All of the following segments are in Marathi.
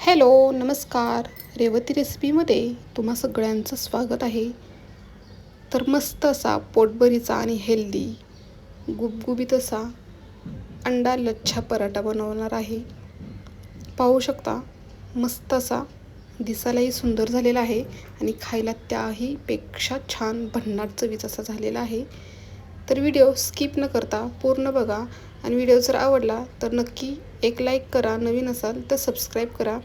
हॅलो नमस्कार. रेवती रेसिपीमध्ये तुम्हा सगळ्यांचं स्वागत आहे. तर मस्त असा पोटभरीचा आणि हेल्दी गुबगुबीत असा अंडा लच्छा पराठा बनवणार आहे. पाहू शकता मस्त असा दिसायलाही सुंदर झालेला आहे आणि खायला त्याही पेक्षा छान भन्नाट चवीचा असा झालेला आहे. तर व्हिडिओ स्किप न करता पूर्ण बघा आणि व्हिडिओ जर आवडला तर नक्की एक लाईक करा. नवीन असाल तर सबस्क्राईब करा.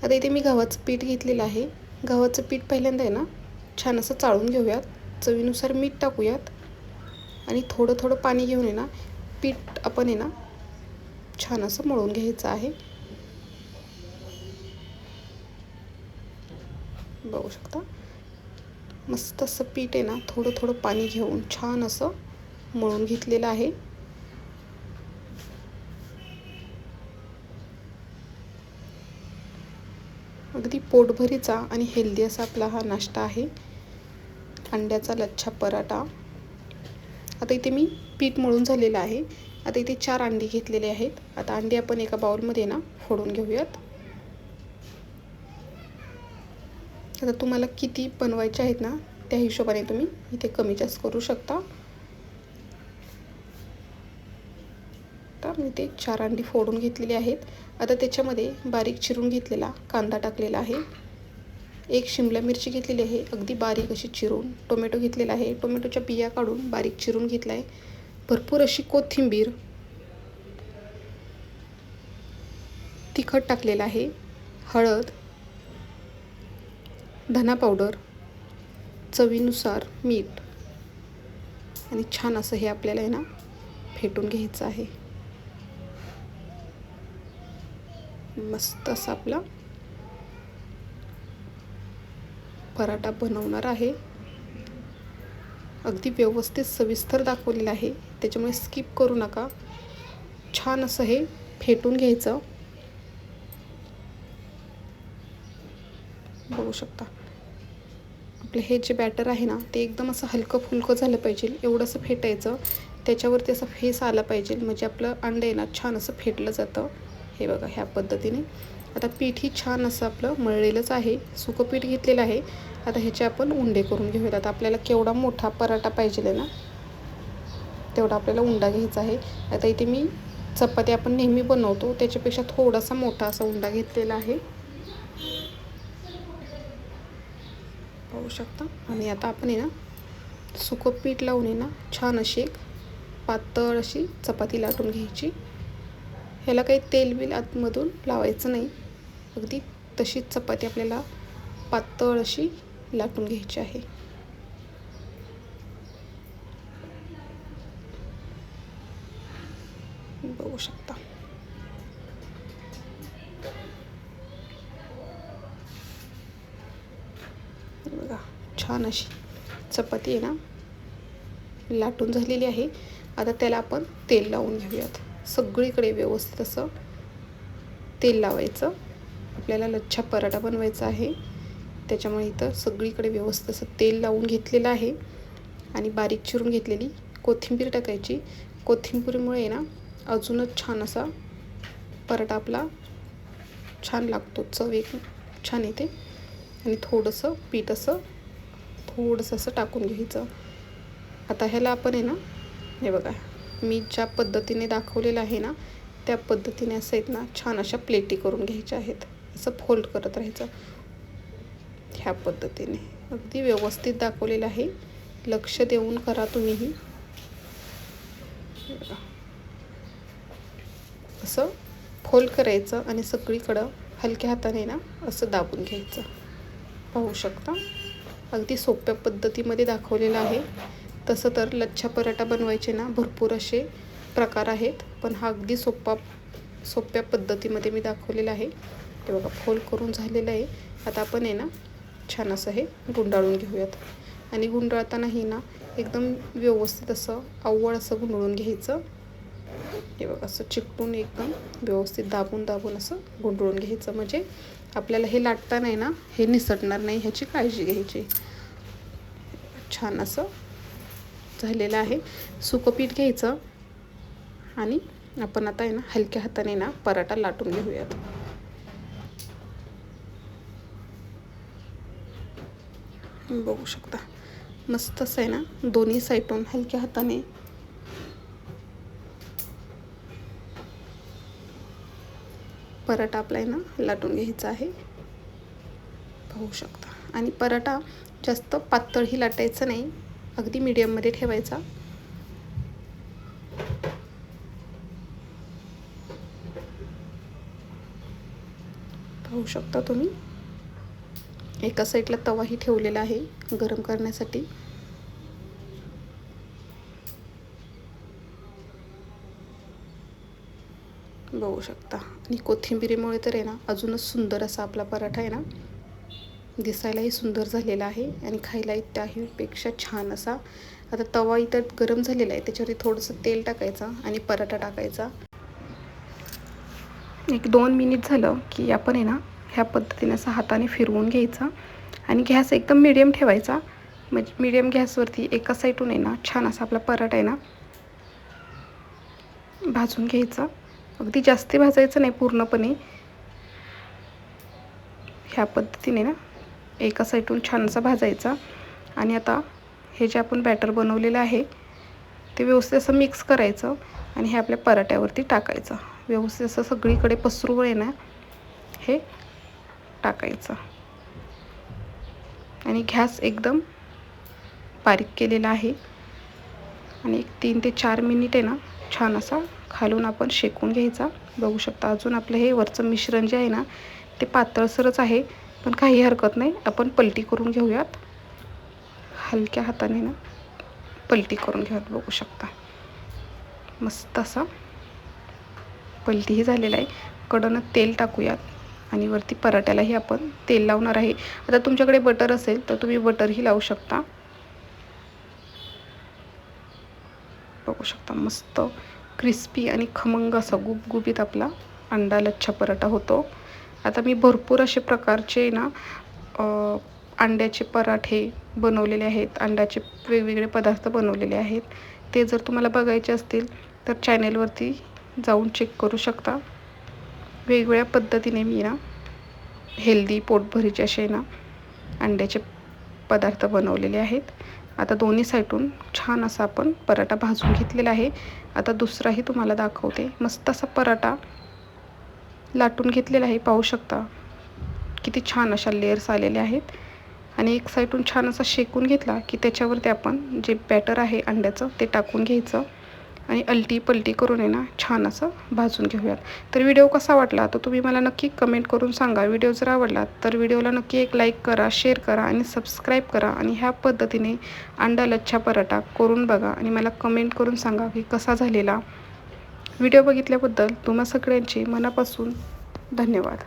आता इथे मी गव्हाचं पीठ घेतलेलं आहे. गव्हाचं पीठ पहिल्यांदा आहे ना छान असं चाळून घेऊयात. चवीनुसार मीठ टाकूयात आणि थोडं थोडं पाणी घेऊन आहे ना पीठ आपण आहे ना छान असं मळून घ्यायचं आहे. बघू शकता मस्त असं पीठ आहे ना थोडं थोडं पाणी घेऊन छान असं मळून घेतलेलं आहे. अगदी पोटभरीचा आणि हेल्दी असा आपला हा नाश्ता आहे, अंड्याचा लच्छा पराठा. आता इथे मी पीठ मळून झालेलं आहे. आता इथे 4 अंडी घेतलेले आहेत. आता अंडी आपण एका बाउलमध्ये ना फोडून घेऊयात. आता तुम्हाला किती बनवायचे आहेत ना त्या हिशोबाने तुम्ही इथे कमी जास्त करू शकता. मी ते 4 अंडी फोडून घेतलेली आहेत. आता त्याच्यामध्ये बारीक चिरून घेतलेला कांदा टाकलेला आहे. 1 शिमला मिरची घेतलेली आहे अगदी बारीक अशी चिरून. टोमॅटो घेतलेला आहे. टोमॅटोच्या बिया काढून बारीक चिरून घेतला आहे. भरपूर अशी कोथिंबीर, तिखट टाकलेलं आहे, हळद, धना पावडर, चवीनुसार मीठ आणि छान असं हे आपल्याला आहे ना फेटून घ्यायचं आहे. मस्त असा आपला पराठा बनवणार आहे. अगदी व्यवस्थित सविस्तर दाखवलेलं आहे त्याच्यामुळे स्किप करू नका. छान असं हे फेटून घ्यायचं. बघू शकता आपलं हे जे बॅटर आहे ना ते एकदम असं हलकं फुलकं झालं पाहिजे एवढंसं फेटायचं. त्याच्यावरती असं फेस आला पाहिजे म्हणजे आपलं अंडं आहे ना छान असं फेटलं जातं. हे बघा ह्या पद्धतीने. आता पीठही छान असं आपलं मळलेलंच आहे. सुकं पीठ घेतलेलं आहे. आता ह्याचे आपण उंडे करून घेऊयात. आता आपल्याला केवढा मोठा पराठा पाहिजे ना तेवढा आपल्याला उंडा घ्यायचा आहे. आता इथे मी चपाती आपण नेहमी बनवतो त्याच्यापेक्षा थोडासा मोठा असा उंडा घेतलेला आहे. पाहू शकता. आणि आता आपण आहे ना सुकं पीठ लावून आहे ना छान अशी एक पातळ अशी चपाती लाटून घ्यायची. ह्याला काही तेल बिल आतमधून लावायचं नाही. अगदी तशीच चपाती आपल्याला पातळ अशी लाटून घ्यायची आहे. बघू शकता. बघा छान अशी चपाती आहे ना लाटून झालेली आहे. आता त्याला आपण तेल लावून घेऊयात. सगळीकडे व्यवस्थित असं तेल लावायचं. आपल्याला लच्छा पराठा बनवायचा आहे त्याच्यामुळे इथं सगळीकडे व्यवस्थित असं तेल लावून घेतलेलं आहे. आणि बारीक चिरून घेतलेली कोथिंबीर टाकायची. कोथिंबीरमुळे ना अजूनच छान असा पराठा आपला छान लागतो. चव एक छान येते. आणि थोडंसं पीठ असं थोडंसं असं टाकून घ्यायचं. आता ह्याला आपण आहे ना हे बघा मी ज्या पद्धतीने दाखवलेलं आहे ना त्या पद्धतीने असं आहेत ना छान अशा प्लेटी करून घ्यायच्या आहेत. असं फोल्ड करत राहायचं ह्या पद्धतीने. अगदी व्यवस्थित दाखवलेलं आहे. लक्ष देऊन करा तुम्हीही. असं फोल्ड करायचं आणि सगळीकडं हलक्या हाताने ना असं दाबून घ्यायचं. पाहू शकता अगदी सोप्या पद्धतीमध्ये दाखवलेलं आहे. तसं तर लच्छा पराठा बनवायचे ना भरपूर असे प्रकार आहेत पण हा अगदी सोप्या पद्धतीमध्ये मी दाखवलेला आहे. ते बघा फोल्ड करून झालेलं आहे. आता आपण आहे ना छान असं हे गुंडाळून घेऊयात. आणि गुंडाळतानाही ना एकदम व्यवस्थित असं अव्वळ असं गुंडाळून घ्यायचं. हे बघा असं चिकटून एकदम व्यवस्थित दाबून दाबून असं गुंडाळून घ्यायचं म्हणजे आपल्याला हे लाटताना ना हे निसटणार नाही ह्याची काळजी घ्यायची. छान असं झालेलं आहे. सुकं पीठ घ्यायचं आणि आपण आता आहे ना हलक्या हाताने ना पराठा लाटून घेऊयात. बघू शकता मस्त असं आहे ना, दोन्ही साईडून हलक्या हाताने पराठा आपला आहे ना लाटून घ्यायचा आहे, पाहू शकता. आणि पराठा जास्त पातळही लाटायचं नाही, अगदी मीडियममध्ये ठेवायचा. पाहू शकता तुम्ही, एका साईडला तवाही ठेवलेला आहे गरम करण्यासाठी. बघू शकता. आणि कोथिंबिरीमुळे तर आहे ना अजूनच सुंदर असा आपला पराठा आहे ना, दिसायलाही सुंदर झालेला आहे आणि खायलाही त्याहीपेक्षा छान असा. आता तवा इथं गरम झालेला आहे, त्याच्यावरती थोडंसं तेल टाकायचं आणि पराठा टाकायचा. 1-2 मिनिट झालं की आपण आहे ना ह्या पद्धतीने असं हाताने फिरवून घ्यायचा आणि गॅस एकदम मीडियम ठेवायचा. म्हणजे मीडियम गॅसवरती एका साईडून आहे ना छान असा आपला पराठा आहे ना भाजून घ्यायचा. अगदी जास्त भाजायचं नाही पूर्णपणे. ह्या पद्धतीने ना एका साईडून छान असा भाजायचा. आणि आता हे जे आपण बॅटर बनवलेलं आहे ते व्यवस्थित असं मिक्स करायचं आणि हे आपल्या पराठ्यावरती टाकायचं. व्यवस्थित असं सगळीकडे पसरून आहे ना हे टाकायचं. आणि गॅस एकदम बारीक केलेला आहे. आणि 3 ते 4 मिनिट आहे ना छान असा खालून आपण शेकून घ्यायचा. बघू शकता अजून आपलं हे वरचं मिश्रण जे आहे ना ते पातळसरच आहे, पण काही हरकत नाही, आपण पलटी करून घेऊयात. हलक्या हाताने ना पलटी करून घेऊयात. बघू शकता मस्त असा पलटीही झालेला आहे. कडनं तेल टाकूयात आणि वरती पराठ्यालाही आपण तेल लावणार आहे. आता तुमच्याकडे बटर असेल तर तुम्ही बटरही लावू शकता. बघू शकता मस्त क्रिस्पी आणि खमंग असा गुबगुबीत आपला अंडा लच्छा पराठा होतो. आता मी भरपूर असे प्रकारचे ना अंड्याचे पराठे बनवलेले आहेत, अंड्याचे वेगवेगळे पदार्थ बनवलेले आहेत. ते जर तुम्हाला बघायचे असतील तर चॅनेलवरती जाऊन चेक करू शकता. वेगवेगळ्या पद्धतीने मी ना हेल्दी पोटभरीचे असे ना अंड्याचे पदार्थ बनवलेले आहेत. आता दोन्ही साईडून छान असा आपण पराठा भाजून घेतलेला आहे. आता दुसराही तुम्हाला दाखवते. मस्त असा पराठा लाटून घेतलेला आहे, पाहू शकता किती छान अशा लेयर्स आलेले आहेत. आणि एक साईडून छान असा शेकून घेतला की त्याच्यावरती आपण जे बॅटर आहे अंड्याचं ते टाकून घ्यायचं आणि अलटी पलटी करून आहे ना छान असं भाजून घेऊयात. तर व्हिडिओ कसा वाटला तर तुम्ही मला नक्की कमेंट करून सांगा. व्हिडिओ जर आवडला तर व्हिडिओला नक्की एक लाईक करा, शेअर करा आणि सबस्क्राईब करा. आणि ह्या पद्धतीने अंडा लच्छा पराठा करून बघा आणि मला कमेंट करून सांगा की कसा झालेला. व्हिडिओ बघितल्याबद्दल तुम्हा सगळ्यांचे मनापासून धन्यवाद.